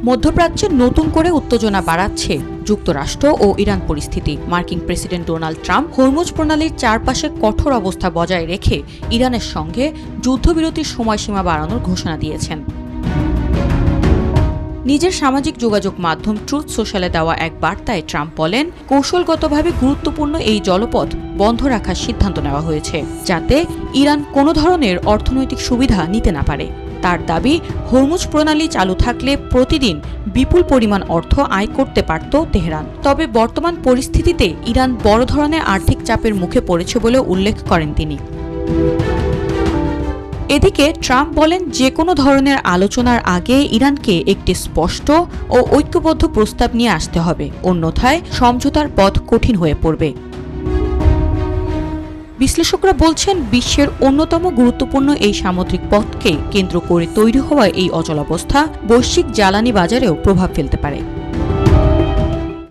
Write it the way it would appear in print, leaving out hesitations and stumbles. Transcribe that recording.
মধ্যপ্রাচ্যে নতুন করে উত্তেজনা বাড়াচ্ছে যুক্তরাষ্ট্র ও ইরান পরিস্থিতি। মার্কিন প্রেসিডেন্ট ডোনাল্ড ট্রাম্প হরমুজ প্রণালীর চারপাশে কঠোর অবস্থা বজায় রেখে ইরানের সঙ্গে যুদ্ধবিরতির সময়সীমা বাড়ানোর ঘোষণা দিয়েছেন। নিজের সামাজিক যোগাযোগ মাধ্যম ট্রুথ সোশ্যালে দেওয়া এক বার্তায় ট্রাম্প বলেন, কৌশলগতভাবে গুরুত্বপূর্ণ এই জলপথ বন্ধ রাখার সিদ্ধান্ত নেওয়া হয়েছে, যাতে ইরান কোনো ধরনের অর্থনৈতিক সুবিধা নিতে না পারে। তার দাবি, হরমুজ প্রণালী চালু থাকলে প্রতিদিন বিপুল পরিমাণ অর্থ আয় করতে পারত তেহরান। তবে বর্তমান পরিস্থিতিতে ইরান বড় ধরনের আর্থিক চাপের মুখে পড়েছে বলে উল্লেখ করেন তিনি। এদিকে ট্রাম্প বলেন, যে কোনো ধরনের আলোচনার আগে ইরানকে একটি স্পষ্ট ও ঐক্যবদ্ধ প্রস্তাব নিয়ে আসতে হবে, অন্যথায় সমঝোতার পথ কঠিন হয়ে পড়বে। বিশ্লেষকরা বলছেন, বিশ্বের অন্যতম গুরুত্বপূর্ণ এই সামুদ্রিক পথকে কেন্দ্র করে তৈরি হওয়া এই অচলাবস্থা বৈশ্বিক জ্বালানি বাজারেও প্রভাব ফেলতে পারে।